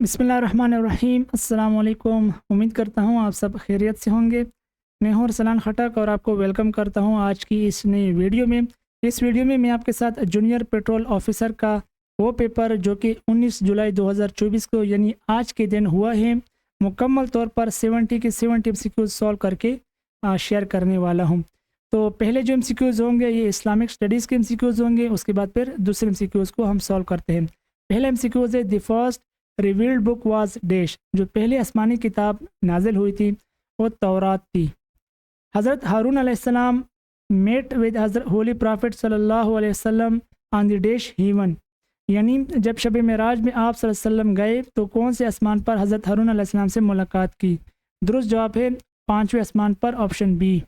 बिस्मिल्लाहिर्रहमानिर्रहीम। अस्सलाम वालेकुम। उम्मीद करता हूँ आप सब खैरियत से होंगे। मैं हूँ रसलान खटक और आपको वेलकम करता हूँ आज की इस नई वीडियो में। इस वीडियो में मैं आपके साथ जूनियर पेट्रोल ऑफिसर का वो पेपर जो कि 19 जुलाई 2024 को यानी आज के दिन हुआ है, मुकम्मल तौर पर 70 के 70 एमसीक्यूज सॉल्व करके शेयर करने वाला हूँ। तो पहले जो एमसीक्यूज होंगे ये इस्लामिक स्टडीज़ के एमसीक्यूज होंगे, उसके बाद फिर दूसरे एमसीक्यूज को हम सॉल्व करते हैं। पहला एमसीक्यूज है the first revealed book was dash. जो पहली आसमानी किताब नाजिल हुई थी वो तौरात थी। हज़रत हारून अलैहिस्सलाम मेट विद हज़रत होली प्रॉफिट सल्लल्लाहु अलैहि वसल्लम ऑन द डैश हीवन, यानी जब शब मेराज में आप सल्लल्लाहु अलैहि वसल्लम गए तो कौन से आसमान पर हज़रत हारून अलैहिस्सलाम से मुलाकात की। दुरुस्त जवाब है 5वें आसमान पर, ऑप्शन बी।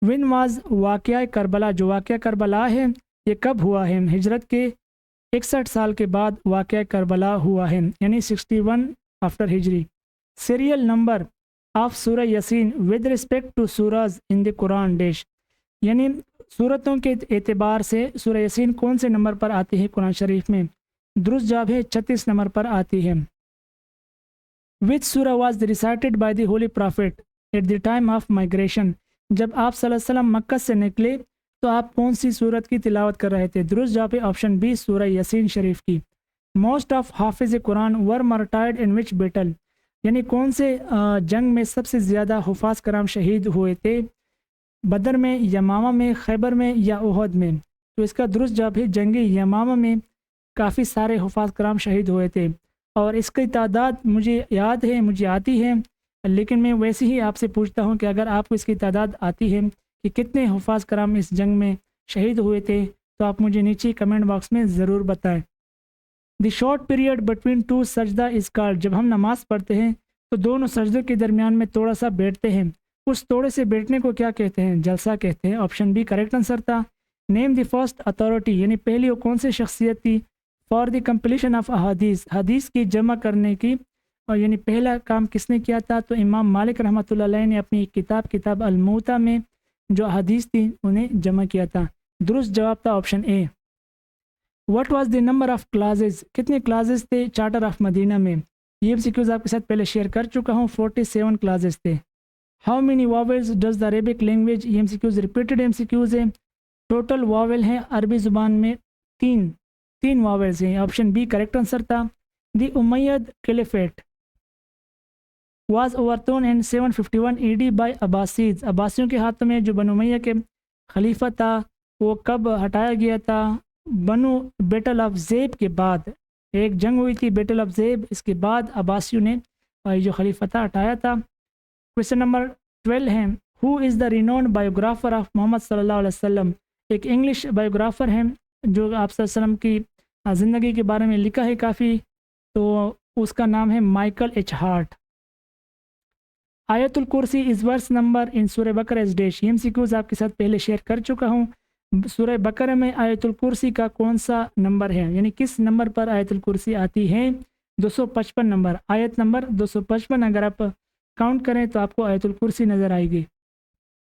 विन वाज वाक़या करबला। जो वाक़या करबला है ये कब हुआ है? हिजरत के 61 साल के बाद वाक़या करबला हुआ है, यानी 61 आफ्टर हिजरी। सीरियल नंबर ऑफ सूरह यासीन विद रिस्पेक्ट टू सूरज इन द कुरान डैश, यानी सूरतों के एतबार से सूरह यासीन कौन से नंबर पर आती है कुरान शरीफ में? दुरुस्त जवाब है 36 नंबर पर आती है। विच सूरह was recited by the holy prophet at the time of migration. जब आप सल्लल्लाहु अलैहि वसल्लम मक्का से निकले तो आप कौन सी सूरत की तिलावत कर रहे थे? दुरुस्त जवाब है ऑप्शन बी, सूरह यासीन शरीफ की। मोस्ट ऑफ हाफिज Quran were martyred in which battle, यानी कौन से जंग में सबसे ज़्यादा हुफाज कराम शहीद हुए थे? बदर में, यमामा में, खैबर में या उहद में? तो इसका दुरुस्त जवाब है जंगी यमामा में काफ़ी सारे हुफाज कराम शहीद हुए थे और इसकी तादाद मुझे याद है, मुझे आती है, लेकिन मैं वैसे ही आपसे पूछता हूँ कि अगर आपको इसकी तादाद आती है कि कितने हुफाज कराम इस जंग में शहीद हुए थे तो आप मुझे नीचे कमेंट बॉक्स में ज़रूर बताएं। The short period between two सजदा इज कॉल्ड। जब हम नमाज पढ़ते हैं तो दोनों सजदों के दरमियान में थोड़ा सा बैठते हैं, उस थोड़े से बैठने को क्या कहते हैं? जलसा कहते हैं, ऑप्शन बी करेक्ट आंसर था। नेम द फर्स्ट अथॉरिटी, यानी पहली वो कौन सी शख्सियत थी फॉर द कंप्लीशन ऑफ अहादीस, हदीस की जमा करने की, और यानी पहला काम किसने किया था? तो इमाम मालिक रहमतुल्लाह अलैह ने अपनी किताब अल-मुता में जो हदीस थी उन्हें जमा किया था। दुरुस्त जवाब था option A. What was the number of classes, कितने क्लासेस थे चार्टर ऑफ मदीना में? ये एमसीक्यूज आपके साथ पहले शेयर कर चुका हूँ, 47 क्लासेस थे। How many vowels does the Arabic language, ये एमसीक्यूज रिपीटेड एमसीक्यूज है। टोटल वॉवेल हैं अरबी ज़ुबान में तीन वॉवेल्स हैं, ऑप्शन बी करेक्ट आंसर था। द उमैयद खिलाफत was overthrown in 751 AD by Abbasids. अब्बासियों के हाथों में जो बनु उमैया के खलीफा था वो कब हटाया गया था? बनु बैटल ऑफ ज़ेब के बाद एक जंग हुई थी, बैटल ऑफ ज़ेब, इसके बाद अब्बासियों ने जो खलीफा था हटाया था। क्वेश्चन नंबर 12 है, who is the renowned biographer of Muhammad सल्लल्लाहु अलैहि वसल्लम। एक इंग्लिश बायोग्राफर हैं जो आप सल्लल्लाहु अलैहि वसल्लम की ज़िंदगी के बारे में लिखा है काफ़ी, तो उसका नाम है माइकल एच हार्ट। आयतुल कुर्सी इस वर्स नंबर इन सूरह बकरा इस डैश। ये एमसीक्यूज आपके साथ पहले शेयर कर चुका हूँ। सूरह बकरा में आयतुल कुर्सी का कौन सा नंबर है, यानी किस नंबर पर आयतुल कुर्सी आती है? 255 नंबर, आयत नंबर 255। अगर आप काउंट करें तो आपको आयतुल कुर्सी नज़र आएगी।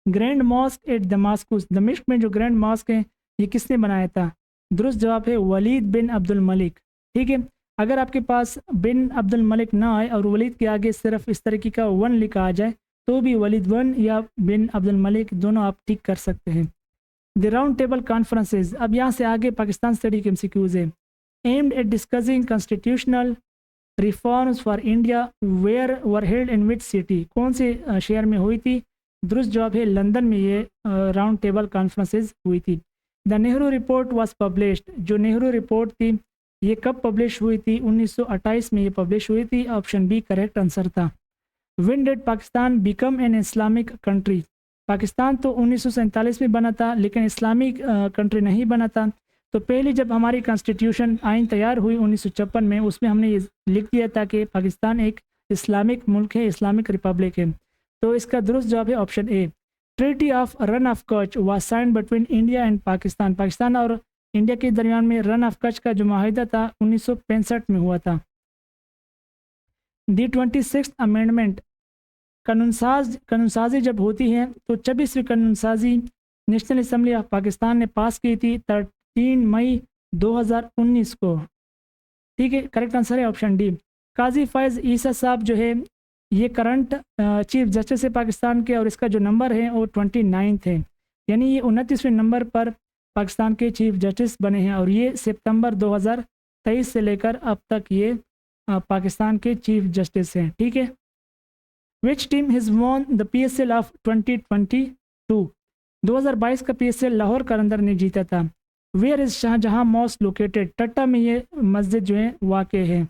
ग्रैंड मॉस्क एट दमास्कस, दमिश्क में जो ग्रैंड मॉस्क है ये किसने बनाया था? दुरुस्त जवाब है वलीद बिन अब्दुल मलिक। ठीक है, अगर आपके पास बिन अब्दुल मलिक ना आए और वलीद के आगे सिर्फ इस तरीके का 1 लिखा आ जाए तो भी वलीद 1 या बिन अब्दुल मलिक दोनों आप टिक कर सकते हैं। द राउंड टेबल कॉन्फ्रेंसेज, अब यहाँ से आगे पाकिस्तान स्टडी के एमसीक्यूज है। Aimed at discussing constitutional reforms for India were held हेल्ड इन विच सिटी, कौन से शहर में हुई थी? दुरुस्त जवाब है लंदन में ये राउंड टेबल कॉन्फ्रेंसेज हुई थी। The Nehru report was published, जो नेहरू रिपोर्ट थी ये कब पब्लिश हुई थी? 1928 में ये पब्लिश हुई थी, ऑप्शन बी करेक्ट आंसर था। When did Pakistan become an Islamic country, Pakistan तो 1947 में बना था लेकिन इस्लामिक कंट्री नहीं बना था। तो पहले जब हमारी कॉन्स्टिट्यूशन आइन तैयार हुई 1956 में, उसमें हमने ये लिख दिया था कि पाकिस्तान एक इस्लामिक मुल्क है, इस्लामिक रिपब्लिक है। तो इसका दुरुस्त जवाब है option A. Treaty of run of Kutch was signed between India and Pakistan, Pakistan और इंडिया के दरमियान में रन ऑफ कच्छ का जो माहिदा था 1965 में हुआ था। दी 26th अमेंडमेंट, कानूनसाजी जब होती है तो 26वीं कानूनसाजी नेशनल असम्बली ऑफ पाकिस्तान ने पास की थी 13 मई 2019 को। ठीक है, करेक्ट आंसर है ऑप्शन डी। काजी फैज़ ईसा साहब जो है ये करंट चीफ जस्टिस है पाकिस्तान के, और इसका जो नंबर है वो 29 है, यानी ये 29वें नंबर पर पाकिस्तान के चीफ जस्टिस बने हैं, और ये सितंबर 2023 से लेकर अब तक ये पाकिस्तान के चीफ जस्टिस हैं। ठीक है। Which team has won the PSL of 2022? 2022 का PSL लाहौर कलंदर ने जीता था। Where is Shahjahan mosque located? Thatta में ये मस्जिद जो है वाक़ है।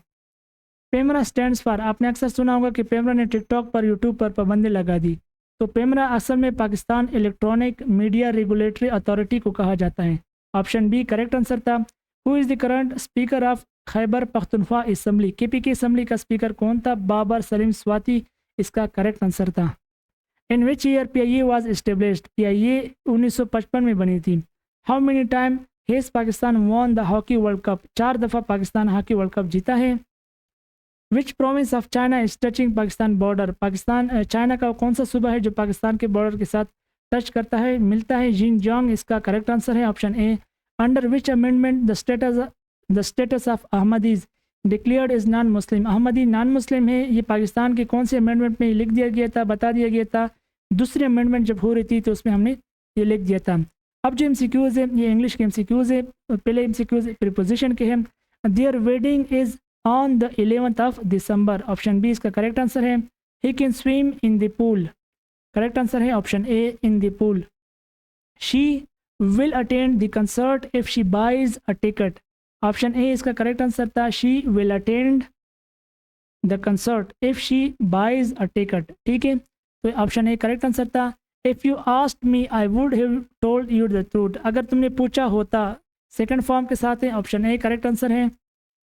पेमरा स्टैंड्स फॉर, आपने अक्सर सुना होगा कि पेमरा ने टिकटॉक पर, यूट्यूब पर पाबंदी लगा दी। तो पेमरा असल में Pakistan electronic media regulatory authority को कहा जाता है। ऑप्शन बी करेक्ट आंसर था। Who is the current speaker of Khyber Pakhtunkhwa assembly? KPK assembly का स्पीकर कौन था? बाबर सलीम स्वाति इसका करेक्ट आंसर था। In which year PIA was established? PIA 1955 में बनी थी। How many time has Pakistan won the hockey world cup? 4 दफ़ा पाकिस्तान हॉकी वर्ल्ड कप जीता है। विच province of China is touching Pakistan border? Pakistan China का कौन सा सूबा है जो पाकिस्तान के बॉर्डर के साथ टच करता है, मिलता है? जिनजियांग इसका करेक्ट आंसर है। Option A. Under which amendment the status of Ahmadis declared is non Muslim? Ahmadi non Muslim है, ये पाकिस्तान के कौन से अमेंडमेंट में लिख दिया गया था, बता दिया गया था? दूसरी अमेंडमेंट जब हो रही थी तो उसमें हमने ये लिख दिया था। अब जो MCQs है ये इंग्लिश के MCQs है। पहले MCQs प्रीपोजिशन के हैं। Their wedding is on the 11th of December? Option B इसका करेक्ट आंसर है। He can swim in the pool? Correct answer है option A, in the pool. She will attend the concert if she buys a ticket? Option A इसका correct answer था। She will attend the concert if she buys a ticket. ठीक है, तो option A correct answer था। If you asked me I would have told you the truth? अगर तुमने पूछा होता, सेकंड फॉर्म के साथ है। ऑप्शन ए करेक्ट आंसर है।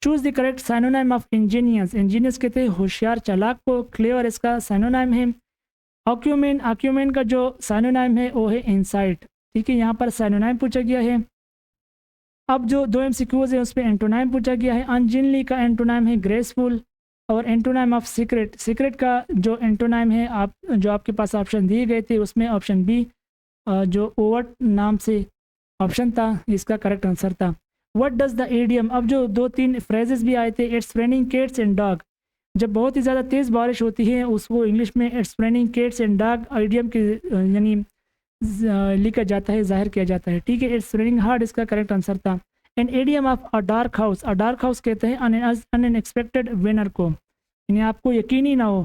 Choose the correct synonym of engineers? Engineers कहते हैं होशियार चालाक को। क्लेवर इसका साइनोनाइम है। ऑक्यूमेन का जो साइनोनाइम है वो है इंसाइट। ठीक है, यहाँ पर साइनोनाइम पूछा गया है। अब जो 2 MCQs है उस पर एंटोनाइम पूछा गया है। अनजिनली का एंटोनाइम है ग्रेसफुल, और एंटोनाइम ऑफ सीक्रेट, सीक्रेट का जो एंटोनाइम है जो आपके पास ऑप्शन दिए गए थे उसमें ऑप्शन बी जो ओवर्ट नाम से ऑप्शन था इसका करेक्ट आंसर था। What does the idiom? अब जो 2-3 फ्रेजेस भी आए थे, it's raining cats and dog, जब बहुत ही ज़्यादा तेज़ बारिश होती है उसको इंग्लिश में it's raining cats and dog idiom के यानी लिखा जाता है, जाहिर किया जाता है। ठीक है, इट्स रेनिंग हार्ड इसका करेक्ट आंसर था। An idiom of a dark horse? A dark horse कहते हैं अनएक्सपेक्टेड विनर को, यानी आपको यकीनी ना हो।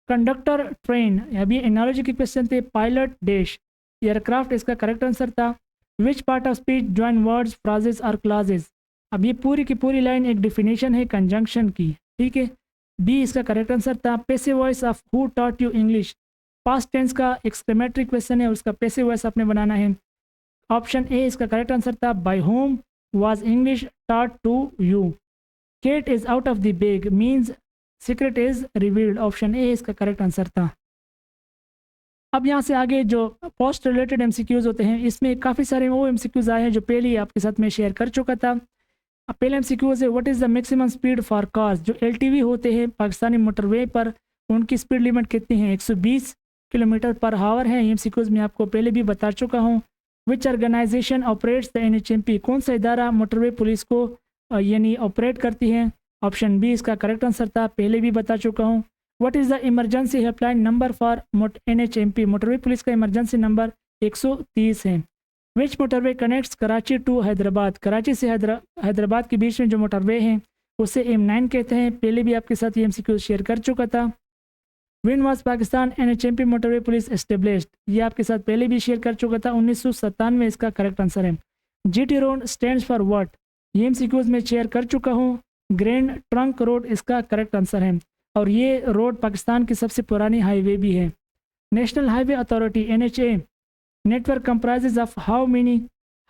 कंडक्टर ट्रेन, अभी एनालॉजी के क्वेश्चन थे। पायलट डैश एयरक्राफ्ट इसका करेक्ट आंसर था। Which part of speech join words phrases और क्लाजेज? अब ये पूरी की पूरी लाइन एक डिफिनेशन है कंजंक्शन की। ठीक है, बी इसका करेक्ट आंसर था। Passive voice of who taught you English? Past tense का एक्सक्लेमेटरी क्वेश्चन है, उसका पैसिव वॉइस आपने बनाना है। ऑप्शन ए इसका करेक्ट आंसर था। By whom was English taught to you? Kate is out of the bag means secret is revealed. Option A इसका correct answer था। अब यहाँ से आगे जो पोस्ट रिलेटेड MCQs होते हैं इसमें काफ़ी सारे वो MCQs आए हैं जो पहले ही आपके साथ में शेयर कर चुका था। अब पहले MCQs है what is the maximum speed for cars? जो LTV होते हैं पाकिस्तानी मोटरवे पर उनकी स्पीड लिमिट कितनी है? 120 किलोमीटर पर हावर है। MCQs में आपको पहले भी बता चुका हूँ। विच ऑर्गेनाइजेशन ऑपरेट्स द NHMP? कौन सा इदारा मोटरवे पुलिस को यानी ऑपरेट करती है? ऑप्शन बी इसका करेक्ट आंसर था, पहले भी बता चुका हूँ। What is the emergency helpline number for NHMP? Motorway police का इमरजेंसी नंबर 130 है। Which motorway connects Karachi to Hyderabad? Karachi से हैदराबाद के बीच में जो मोटरवे हैं उसे M9 कहते हैं, पहले भी आपके साथ ये MCQ शेयर कर चुका था। When was Pakistan NHMP motorway police established? ये आपके साथ पहले भी शेयर कर चुका था, 1997 इसका करेक्ट आंसर है। GT road stands for what? ये MCQs में शेयर कर चुका हूँ। ग्रैंड ट्रंक रोड इसका करेक्ट आंसर है, और ये रोड पाकिस्तान की सबसे पुरानी हाईवे भी है। National highway authority NHA network comprises of how many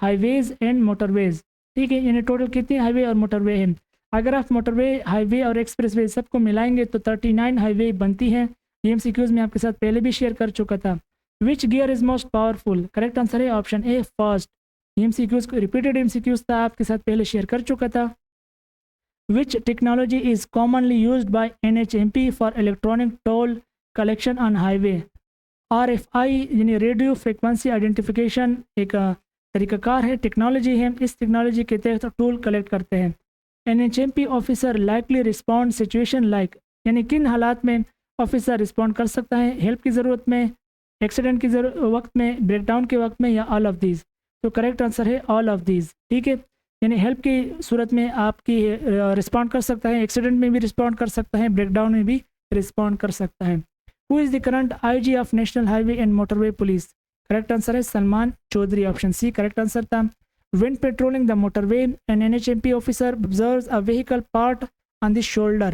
highways and motorways? ठीक है, यानी टोटल कितने हाईवे और मोटरवे हैं? अगर आप मोटरवे, हाईवे और एक्सप्रेसवे सबको मिलाएंगे तो 39 हाईवे बनती हैं। ये MCQs में आपके साथ पहले भी शेयर कर चुका था। Which gear is most powerful? Correct answer है ऑप्शन ए फर्स्ट। ये MCQs रिपीटेड MCQs था, आपके साथ पहले शेयर कर चुका था। Which technology is commonly used by NHMP for electronic toll collection on highway? RFI यानी रेडियो फ्रिक्वेंसी आइडेंटिफिकेशन एक तरीकाकार है, टेक्नोलॉजी है। इस टेक्नोलॉजी के तहत टोल कलेक्ट करते हैं। NHMP officer likely respond situation like, यानी किन हालात में ऑफिसर रिस्पॉन्ड कर सकता है, हेल्प की ज़रूरत में, एक्सीडेंट की वक्त में, ब्रेकडाउन के वक्त में, या ऑल ऑफ दीज। तो करेक्ट आंसर है ऑल ऑफ दीज। ठीक है, यानी हेल्प की सूरत में आपकी रिस्पॉन्ड कर सकता है, एक्सीडेंट में भी रिस्पॉन्ड कर सकता है, ब्रेकडाउन में भी रिस्पॉन्ड कर सकता है। Who is the current IG of national highway and motorway police? Correct answer है Salman Chaudhry, option C correct answer था। When patrolling the motorway, an NHMP officer observes a vehicle part on the shoulder.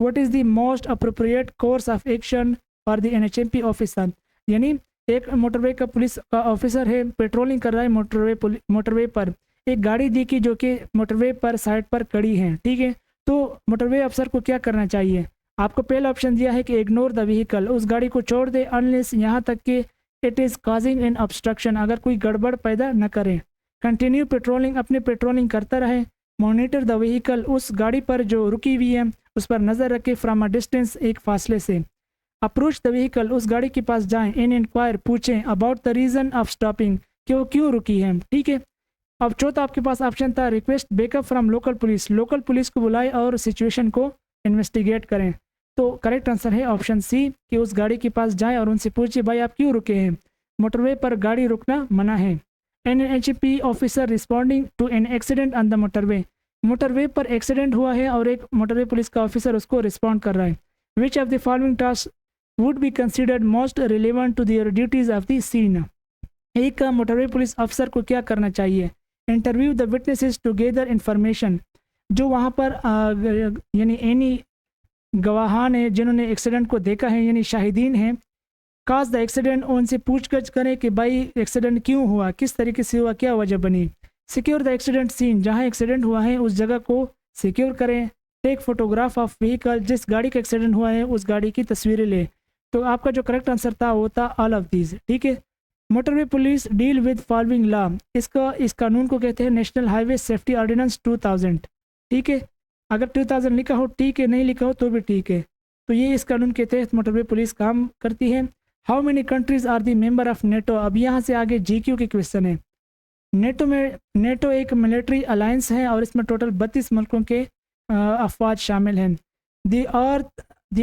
What is the most appropriate course of action for the NHMP officer? यानी एक motorway का police का officer है, patrolling कर रहा है motorway पर, एक गाड़ी दी कि जो कि मोटरवे पर साइड पर खड़ी है। ठीक है, तो मोटरवे अफसर को क्या करना चाहिए? आपको पहला ऑप्शन दिया है कि इग्नोर द व्हीकल, उस गाड़ी को छोड़ दे, अनलेस यहाँ तक कि it is causing an obstruction, अगर कोई गड़बड़ पैदा न करे। कंटिन्यू पेट्रोलिंग, अपने पेट्रोलिंग करता रहे। मॉनिटर द व्हीकल, उस गाड़ी पर जो रुकी हुई है उस पर नज़र रखे, फ्रॉम अ डिस्टेंस, एक फासले से। अप्रोच द व्हीकल, उस गाड़ी के पास जाएं। इन इंक्वायर, पूछें। About the reason of stopping, कि वो क्यों रुकी है। ठीक है, अब चौथा आपके पास ऑप्शन था request backup from local police, local police को बुलाएं और सिचुएशन को इन्वेस्टिगेट करें। तो करेक्ट आंसर है ऑप्शन सी कि उस गाड़ी के पास जाएं और उनसे पूछिए भाई आप क्यों रुके हैं, मोटरवे पर गाड़ी रुकना मना है। NHP officer responding to an accident on the motorway, motorway पर एक्सीडेंट हुआ है और एक मोटरवे पुलिस का ऑफिसर उसको रिस्पॉन्ड कर रहा है। Which of the following task would be considered most relevant to their duties of the scene? एक मोटरवे पुलिस अफसर को क्या करना चाहिए? Interview the witnesses to gather information, जो वहाँ पर यानी एनी गवाहान है जिन्होंने एक्सीडेंट को देखा है, यानी शाहिदीन हैं। काज द एक्सीडेंट, उनसे पूछगछ करें कि भाई एक्सीडेंट क्यों हुआ, किस तरीके से हुआ, क्या वजह बनी। सिक्योर द एक्सीडेंट सीन, जहां एक्सीडेंट हुआ है उस जगह को सिक्योर करें। टेक फोटोग्राफ ऑफ व्हीकल, जिस गाड़ी का एक्सीडेंट हुआ है उस गाड़ी की तस्वीरें ले। तो आपका जो करेक्ट आंसर था वो था ऑल ऑफ दीज। ठीक है, motorway police deal with following law, इस कानून को कहते हैं नेशनल हाईवे सेफ्टी ऑर्डिनेंस 2000। ठीक है, अगर 2000 लिखा हो ठीक है, नहीं लिखा हो तो भी ठीक है। तो ये इस कानून के तहत मोटरवे पुलिस काम करती है। How many countries are the member of NATO? अब यहाँ से आगे GQ के क्वेश्चन है। नेटो एक मिलिट्री अलायंस है और इसमें टोटल 32 मुल्कों के अफवाज शामिल हैं। The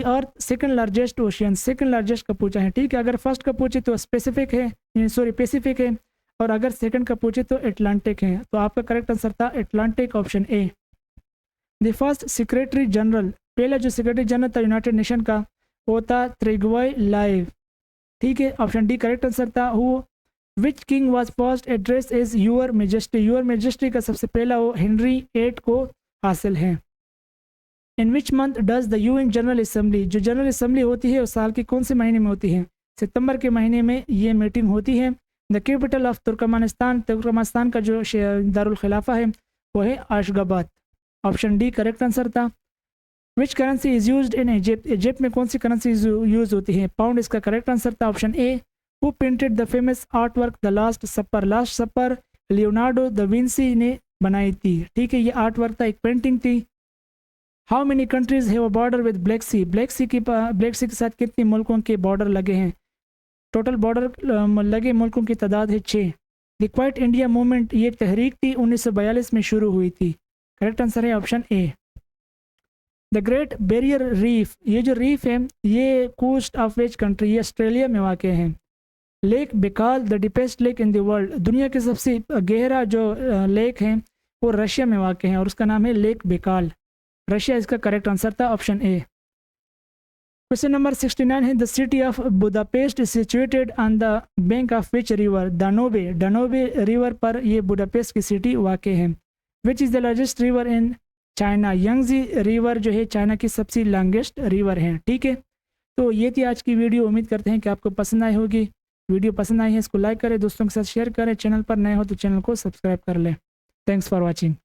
earth second largest ocean, second largest का पूछा है। ठीक है, अगर फर्स्ट का पूछे तो स्पेसिफिक है, सॉरी पैसिफिक है, और अगर सेकंड का पूछे तो एटलांटिक है। तो आपका करेक्ट आंसर था Atlantic, option A. The first secretary general, पहला जो सेक्रेटरी जनरल था यूनाइटेड नेशन का वो था त्रिगवॉय लाइव। ठीक है, ऑप्शन डी करेक्ट आंसर था। Who which king was first address is your majesty, your majesty का सबसे पहला वो हेनरी 8 को हासिल है। In which month does the UN general assembly, जो जनरल असेंबली होती है उस साल के कौन से महीने में होती है? सितंबर के महीने में ये मीटिंग होती है। The capital of Turkmenistan, Turkmenistan का जो दारुल खिलाफा है वो है Ashgabat, option D correct answer था। Which currency is used in Egypt, Egypt में कौन सी करेंसी यूज होती है? पाउंड, इसका करेक्ट आंसर था option A. Who printed the famous art work the last supper, last supper Leonardo da Vinci ने बनाई थी। ठीक है, ये आर्ट वर्क था, एक पेंटिंग थी। How many countries have a border with Black Sea, Black Sea के साथ कितने मुल्कों के बॉर्डर लगे हैं? टोटल बॉर्डर लगे मुल्कों की तादाद है 6। द क्वाइट इंडिया मूवमेंट, ये तहरीक थी 1942 में शुरू हुई थी। करेक्ट आंसर है option A. The great barrier reef, ये जो रीफ है ये कोस्ट ऑफ विच कंट्री, ये ऑस्ट्रेलिया में वाक़ है। Lake Baikal, the deepest lake in the world, दुनिया के सबसे गहरा जो लेक है वो रशिया में वाक़ है और उसका नाम है लेक बेकाल, रशिया इसका करेक्ट आंसर था, ऑप्शन ए। क्वेश्चन नंबर 69 है the city of Budapest is situated on the bank of which river? Danube, Danube river पर ये बुडापेस्ट की सिटी वाक़ है। Which is the largest river in China? Yangtze river जो है China की सबसे लॉन्गेस्ट रिवर है। ठीक है, तो ये थी आज की वीडियो। उम्मीद करते हैं कि आपको पसंद आई होगी। वीडियो पसंद आई है इसको लाइक करें, दोस्तों के साथ शेयर करें, चैनल पर नए हो तो चैनल को सब्सक्राइब कर लें। Thanks for watching.